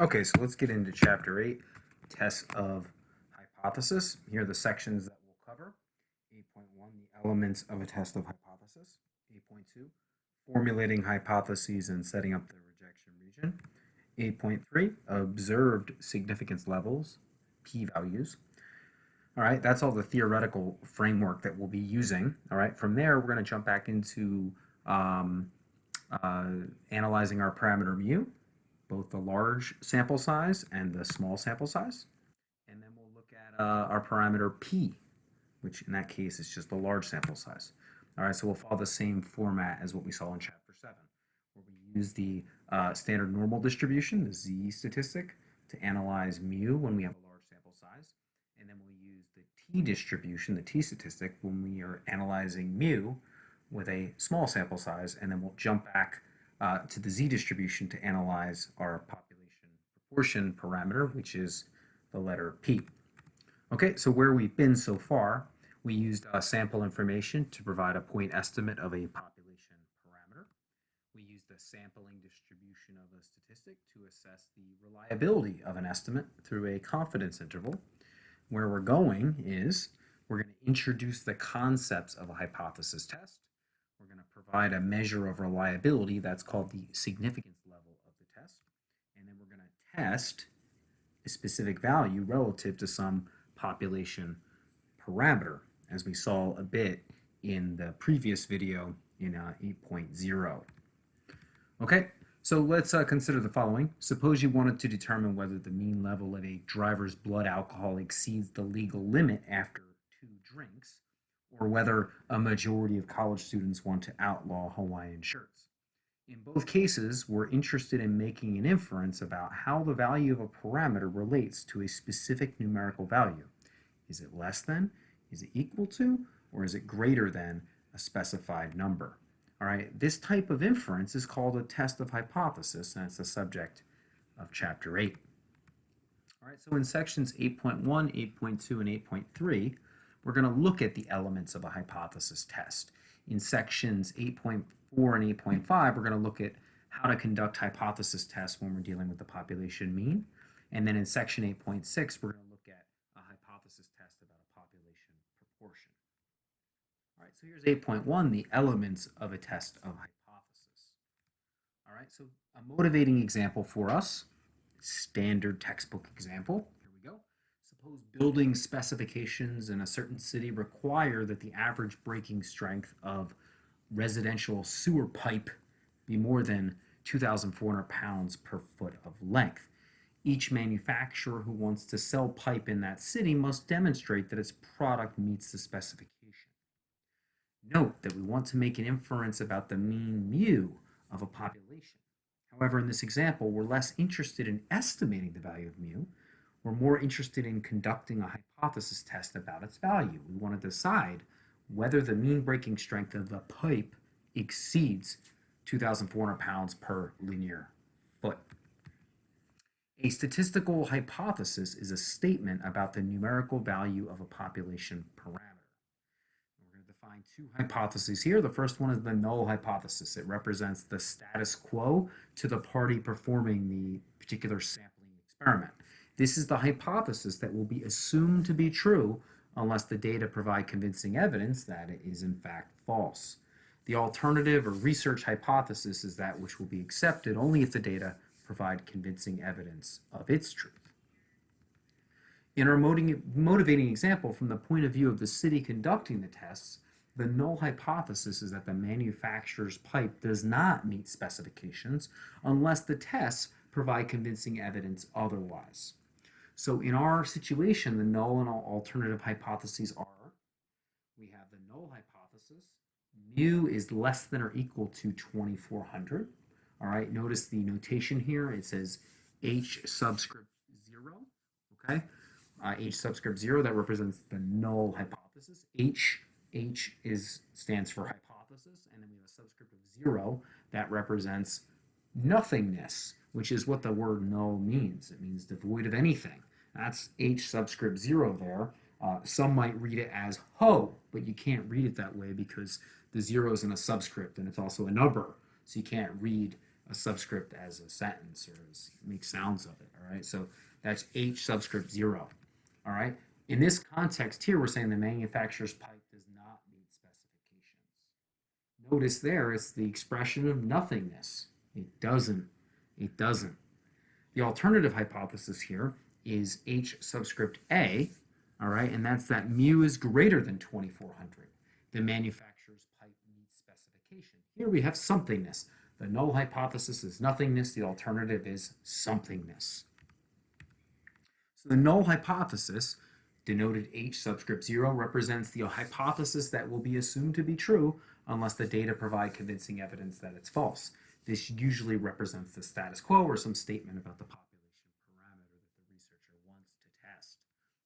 Okay, so let's get into Chapter 8, Tests of Hypothesis. Here are the sections that we'll cover. 8.1, the elements of a test of hypothesis. 8.2, formulating hypotheses and setting up the rejection region. 8.3, observed significance levels, p-values. All right, that's all the theoretical framework that we'll be using. All right, from there, we're going to jump back into um, uh, analyzing our parameter mu, both the large sample size and the small sample size. And then we'll look at our parameter p, which in that case is just the large sample size. All right, so we'll follow the same format as what we saw in Chapter 7, where we use the standard normal distribution, the z statistic, to analyze mu when we have a large sample size. And then we'll use the t distribution, the t statistic, when we are analyzing mu with a small sample size. And then we'll jump back to the z distribution to analyze our population proportion parameter, which is the letter p. Okay, so where we've been so far, we used sample information to provide a point estimate of a population parameter. We used the sampling distribution of a statistic to assess the reliability of an estimate through a confidence interval. Where we're going is we're going to introduce the concepts of a hypothesis test. We're going to provide a measure of reliability that's called the significance level of the test. And then we're going to test a specific value relative to some population parameter, as we saw a bit in the previous video in 8.0. Okay, so let's consider the following. Suppose you wanted to determine whether the mean level of a driver's blood alcohol exceeds the legal limit after 2 drinks, or whether a majority of college students want to outlaw Hawaiian shirts. In both cases, we're interested in making an inference about how the value of a parameter relates to a specific numerical value. Is it less than, is it equal to, or is it greater than a specified number? All right, this type of inference is called a test of hypothesis, and it's the subject of Chapter 8. All right, so in sections 8.1, 8.2, and 8.3, we're going to look at the elements of a hypothesis test. In sections 8.4 and 8.5, we're going to look at how to conduct hypothesis tests when we're dealing with the population mean. And then in section 8.6, we're going to look at a hypothesis test about a population proportion. All right, so here's 8.1, the elements of a test of hypothesis. All right, so a motivating example for us, standard textbook example. Here we go. Suppose building specifications in a certain city require that the average breaking strength of residential sewer pipe be more than 2,400 pounds per foot of length. Each manufacturer who wants to sell pipe in that city must demonstrate that its product meets the specification. Note that we want to make an inference about the mean mu of a population. However, in this example, we're less interested in estimating the value of mu. We're more interested in conducting a hypothesis test about its value. We want to decide whether the mean breaking strength of the pipe exceeds 2,400 pounds per linear foot. A statistical hypothesis is a statement about the numerical value of a population parameter. We're going to define 2 hypotheses here. The first one is the null hypothesis. It represents the status quo to the party performing the particular sampling experiment. This is the hypothesis that will be assumed to be true unless the data provide convincing evidence that it is in fact false. The alternative or research hypothesis is that which will be accepted only if the data provide convincing evidence of its truth. In our motivating example, from the point of view of the city conducting the tests, the null hypothesis is that the manufacturer's pipe does not meet specifications unless the tests provide convincing evidence otherwise. So in our situation, the null and alternative hypotheses are, we have the null hypothesis, mu is less than or equal to 2,400. All right, notice the notation here. It says H subscript 0, okay? H subscript 0, that represents the null hypothesis. H stands for hypothesis, and then we have a subscript of 0 that represents nothingness, which is what the word null means. It means devoid of anything. That's H subscript 0 there. Some might read it as ho, but you can't read it that way because the 0 is in a subscript and it's also a number. So you can't read a subscript as a sentence or make sounds of it. All right, so that's H subscript 0. All right, in this context here, we're saying the manufacturer's pipe does not meet specifications. Notice there, it's the expression of nothingness. It doesn't. It doesn't. The alternative hypothesis here is H subscript A, all right, and that's that mu is greater than 2400. The manufacturer's pipe meets specification. Here we have somethingness. The null hypothesis is nothingness. The alternative is somethingness. So the null hypothesis, denoted H subscript 0, represents the hypothesis that will be assumed to be true unless the data provide convincing evidence that it's false. This usually represents the status quo or some statement about the population parameter that the researcher wants to test.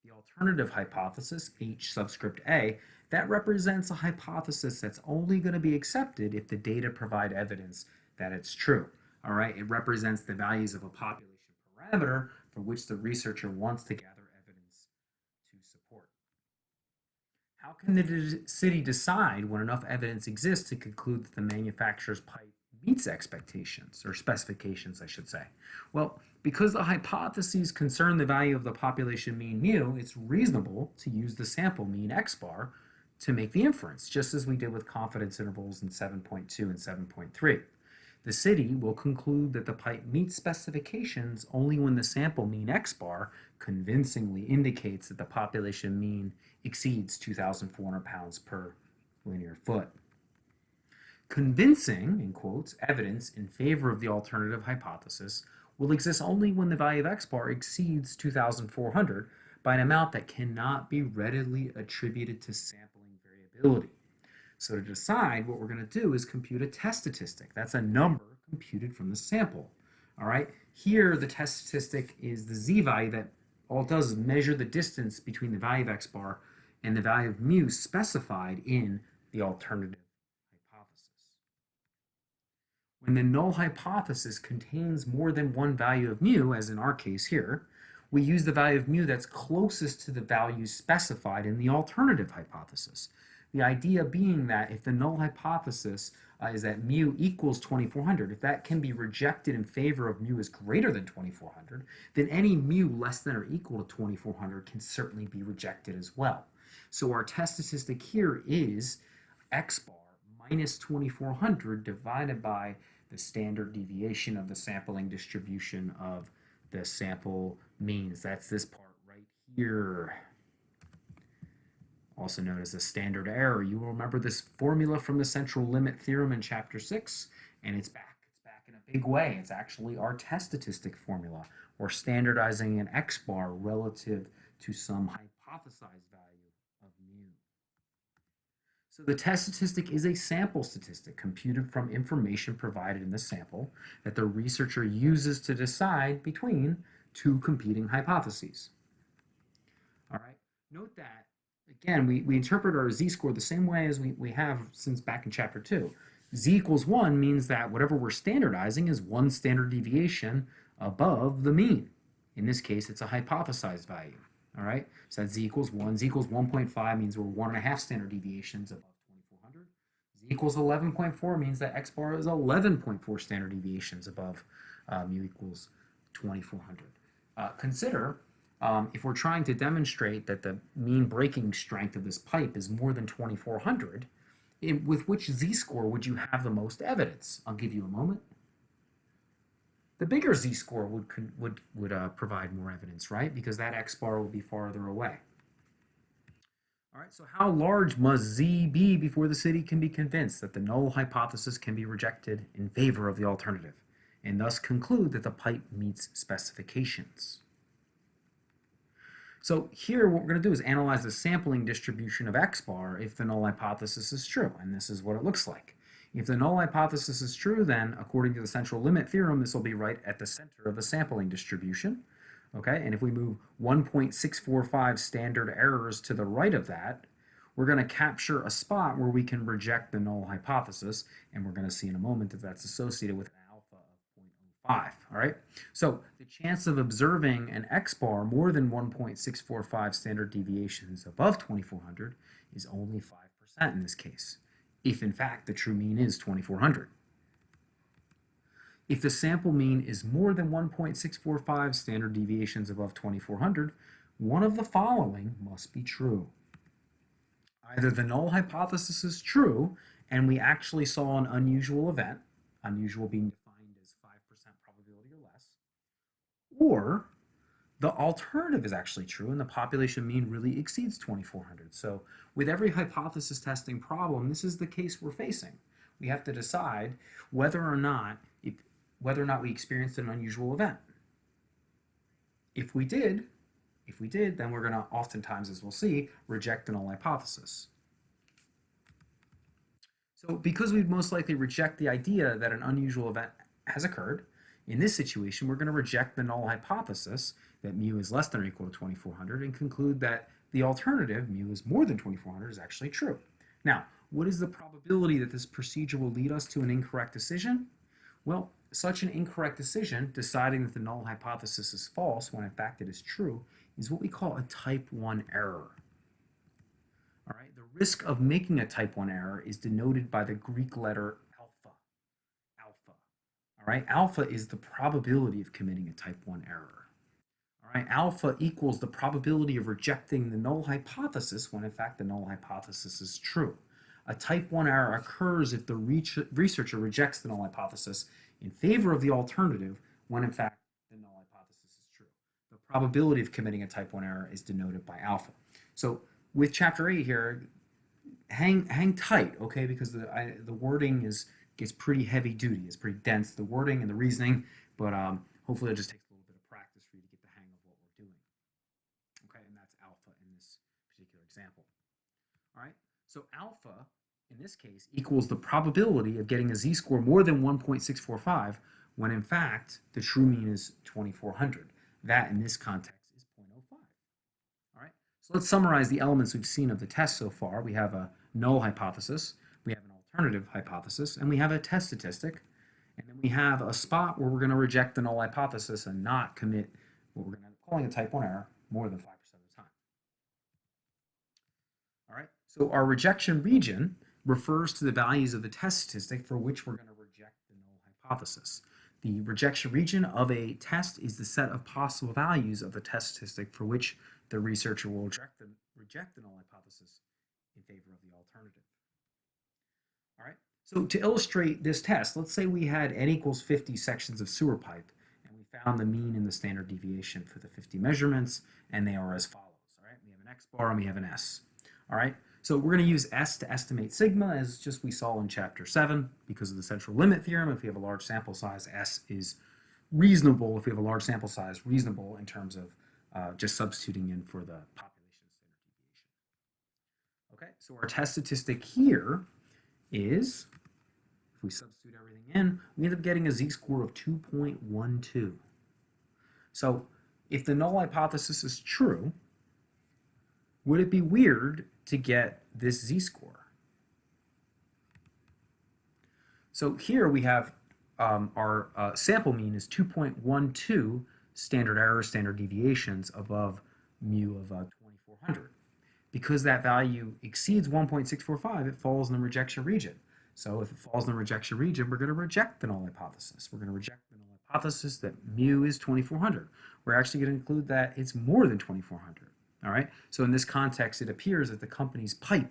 The alternative hypothesis, H subscript A, that represents a hypothesis that's only going to be accepted if the data provide evidence that it's true. All right, it represents the values of a population parameter for which the researcher wants to gather evidence to support. How can the city decide when enough evidence exists to conclude that the manufacturer's pipe meets expectations, or specifications, I should say? Well, because the hypotheses concern the value of the population mean mu, it's reasonable to use the sample mean x bar to make the inference, just as we did with confidence intervals in 7.2 and 7.3. The city will conclude that the pipe meets specifications only when the sample mean x bar convincingly indicates that the population mean exceeds 2,400 pounds per linear foot. Convincing, in quotes, evidence in favor of the alternative hypothesis will exist only when the value of x bar exceeds 2,400 by an amount that cannot be readily attributed to sampling variability. So to decide, what we're going to do is compute a test statistic. That's a number computed from the sample. All right. Here, the test statistic is the z-value that all it does is measure the distance between the value of x bar and the value of mu specified in the alternative hypothesis. When the null hypothesis contains more than one value of mu, as in our case here, we use the value of mu that's closest to the value specified in the alternative hypothesis. The idea being that if the null hypothesis is that mu equals 2400, if that can be rejected in favor of mu is greater than 2400, then any mu less than or equal to 2400 can certainly be rejected as well. So our test statistic here is x bar minus 2400 divided by the standard deviation of the sampling distribution of the sample means. That's this part right here, also known as the standard error. You will remember this formula from the central limit theorem in chapter 6, and it's back in a big way. It's actually our test statistic formula. We're standardizing an x bar relative to some hypothesized value of mu. So the test statistic is a sample statistic computed from information provided in the sample that the researcher uses to decide between two competing hypotheses. All right, note that again, we interpret our z-score the same way as we have since back in chapter 2. Z equals 1 means that whatever we're standardizing is one standard deviation above the mean. In this case, it's a hypothesized value. All right, so that's z equals 1. Z equals 1.5 means we're 1.5 standard deviations above 2400. Z equals 11.4 means that x bar is 11.4 standard deviations above mu equals 2400. Consider if we're trying to demonstrate that the mean breaking strength of this pipe is more than 2400, with which z-score would you have the most evidence? I'll give you a moment. The bigger z-score would provide more evidence, right? Because that x bar will be farther away. All right, so how large must z be before the city can be convinced that the null hypothesis can be rejected in favor of the alternative, and thus conclude that the pipe meets specifications? So here what we're going to do is analyze the sampling distribution of x bar if the null hypothesis is true, and this is what it looks like. If the null hypothesis is true, then according to the central limit theorem, this will be right at the center of the sampling distribution. Okay, and if we move 1.645 standard errors to the right of that, we're going to capture a spot where we can reject the null hypothesis, and we're going to see in a moment that that's associated with an alpha of 0.05. All right, so the chance of observing an x bar more than 1.645 standard deviations above 2400 is only 5% in this case, if in fact the true mean is 2400. If the sample mean is more than 1.645 standard deviations above 2400, one of the following must be true. Either the null hypothesis is true and we actually saw an unusual event, unusual being defined as 5% probability or less, or the alternative is actually true and the population mean really exceeds 2400. So with every hypothesis testing problem, this is the case we're facing. We have to decide whether or not we experienced an unusual event. If we did, then we're going to oftentimes, as we'll see, reject the null hypothesis. So because we'd most likely reject the idea that an unusual event has occurred, in this situation, we're going to reject the null hypothesis that mu is less than or equal to 2400 and conclude that the alternative, mu is more than 2400, is actually true. Now, what is the probability that this procedure will lead us to an incorrect decision? Well, such an incorrect decision, deciding that the null hypothesis is false when in fact it is true, is what we call a type 1 error. All right, the risk of making a type 1 error is denoted by the Greek letter alpha. Alpha. All right, alpha is the probability of committing a type 1 error. All right, alpha equals the probability of rejecting the null hypothesis when in fact the null hypothesis is true. A type 1 error occurs if the researcher rejects the null hypothesis in favor of the alternative when in fact the null hypothesis is true. The probability of committing a type 1 error is denoted by alpha. So with chapter 8 here, hang tight, okay, because the wording gets pretty heavy duty. It's pretty dense, the wording and the reasoning, but hopefully it just takes a little bit of practice for you to get the hang of what we're doing. Okay, and that's alpha in this particular example. All right, so alpha in this case equals the probability of getting a z-score more than 1.645 when in fact the true mean is 2400. That in this context is 0.05. All right, so let's summarize the elements we've seen of the test so far. We have a null hypothesis, we have an alternative hypothesis, and we have a test statistic. And then we have a spot where we're going to reject the null hypothesis and not commit what we're going to end up calling a type 1 error more than 5% of the time. All right, so our rejection region refers to the values of the test statistic for which we're going to reject the null hypothesis. The rejection region of a test is the set of possible values of the test statistic for which the researcher will reject the null hypothesis in favor of the alternative. All right, so to illustrate this test, let's say we had n equals 50 sections of sewer pipe, and we found the mean and the standard deviation for the 50 measurements, and they are as follows. All right, we have an x bar and we have an s. All right, so we're going to use s to estimate sigma, as just we saw in chapter 7, because of the central limit theorem. If we have a large sample size, s is reasonable. If we have a large sample size, reasonable in terms of just substituting in for the population standard deviation. Okay, so our test statistic here is, if we substitute everything in, we end up getting a z-score of 2.12. So if the null hypothesis is true, would it be weird to get this z-score? So here we have our sample mean is 2.12 standard error, standard deviations above mu of 2400. Because that value exceeds 1.645, it falls in the rejection region. So if it falls in the rejection region, we're going to reject the null hypothesis. We're going to reject the null hypothesis that mu is 2400. We're actually going to include that it's more than 2400. All right. So in this context, it appears that the company's pipe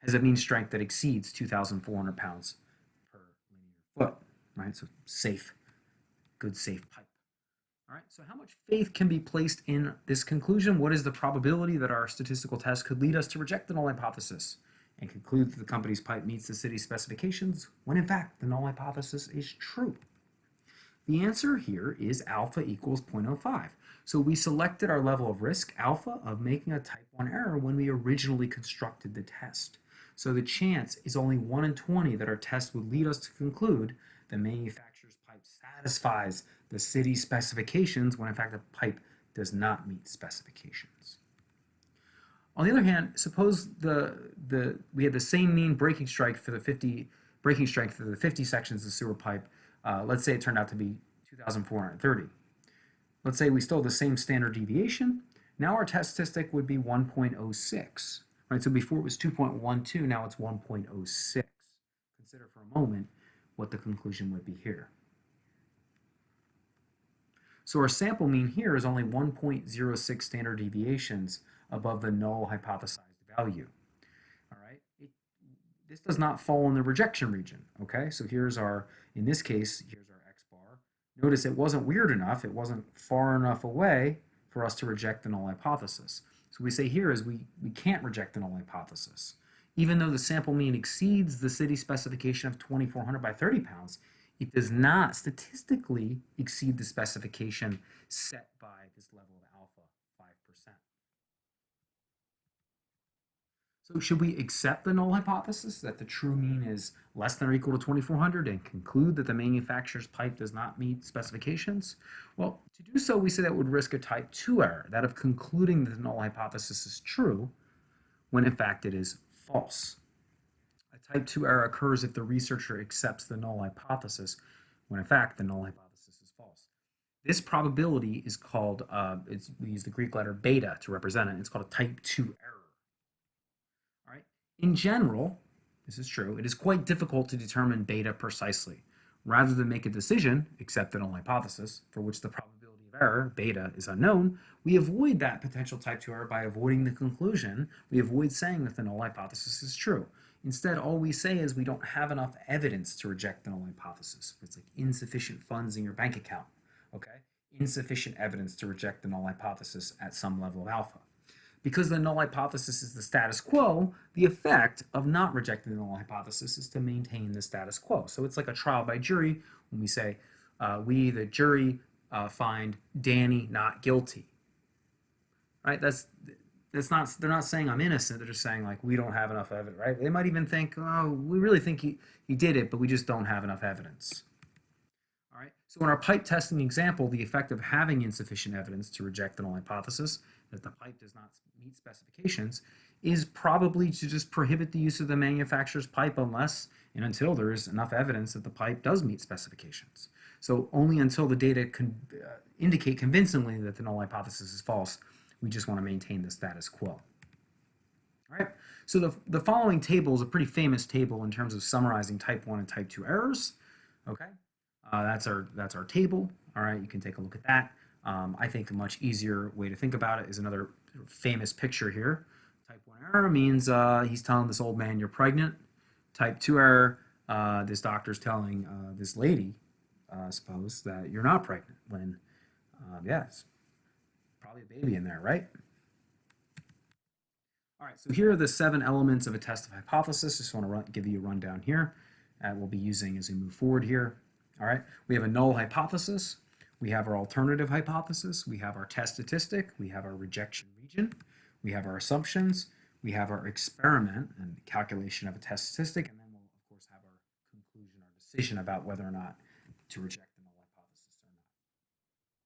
has a mean strength that exceeds 2,400 pounds per linear foot. Right. So safe, good, safe pipe. All right, so how much faith can be placed in this conclusion? What is the probability that our statistical test could lead us to reject the null hypothesis and conclude that the company's pipe meets the city's specifications when in fact the null hypothesis is true? The answer here is alpha equals 0.05. So we selected our level of risk, alpha, of making a type 1 error when we originally constructed the test. So the chance is only 1 in 20 that our test would lead us to conclude the manufacturer's pipe satisfies the city's specifications when in fact the pipe does not meet specifications. On the other hand, suppose we had the same mean breaking strength for the 50 sections of sewer pipe. Let's say it turned out to be 2,430. Let's say we still have the same standard deviation. Now our test statistic would be 1.06. Right? So before it was 2.12, now it's 1.06. Consider for a moment what the conclusion would be here. So our sample mean here is only 1.06 standard deviations above the null hypothesized value. All right. This does not fall in the rejection region. Okay. So here's our, in this case, here's our X bar. Notice it wasn't weird enough. It wasn't far enough away for us to reject the null hypothesis. So we say here is we can't reject the null hypothesis. Even though the sample mean exceeds the city specification of 2,400 by 30 pounds, it does not statistically exceed the specification set by this level of alpha, 5%. So should we accept the null hypothesis that the true mean is less than or equal to 2,400 and conclude that the manufacturer's pipe does not meet specifications? Well, to do so, we say that would risk a type 2 error, that of concluding that the null hypothesis is true when in fact it is false. A type 2 error occurs if the researcher accepts the null hypothesis when in fact the null hypothesis is false. This probability is called, we use the Greek letter beta to represent it. It's called a type 2 error. All right. In general, this is true, it is quite difficult to determine beta precisely. Rather than make a decision, accept the null hypothesis, for which the probability of error, beta, is unknown, we avoid that potential type 2 error by avoiding the conclusion. We avoid saying that the null hypothesis is true. Instead, all we say is we don't have enough evidence to reject the null hypothesis. It's like insufficient funds in your bank account, okay? Insufficient evidence to reject the null hypothesis at some level of alpha. Because the null hypothesis is the status quo, the effect of not rejecting the null hypothesis is to maintain the status quo. So it's like a trial by jury when we say, we, the jury, find Danny not guilty. Right? That's not, they're not saying I'm innocent, they're just saying like we don't have enough evidence, right? They might even think, oh, we really think he did it, but we just don't have enough evidence. All right. So in our pipe testing example, the effect of having insufficient evidence to reject the null hypothesis that the pipe does not meet specifications is probably to just prohibit the use of the manufacturer's pipe unless and until there is enough evidence that the pipe does meet specifications. So only until the data indicate convincingly that the null hypothesis is false, we just want to maintain the status quo. All right. So the following table is a pretty famous table in terms of summarizing type 1 and type 2 errors. Okay. That's our table. All right, you can take a look at that. I think a much easier way to think about it is another famous picture here. Type 1 error means he's telling this old man you're pregnant. Type 2 error, this doctor's telling this lady, suppose, that you're not pregnant when, yeah, it's probably a baby in there, right? All right, so here are the 7 elements of a test of hypothesis. Just want to give you a rundown here that we'll be using as we move forward here. All right, we have a null hypothesis, we have our alternative hypothesis, we have our test statistic, we have our rejection region, we have our assumptions, we have our experiment and the calculation of a test statistic, and then we'll of course have our conclusion, our decision about whether or not to reject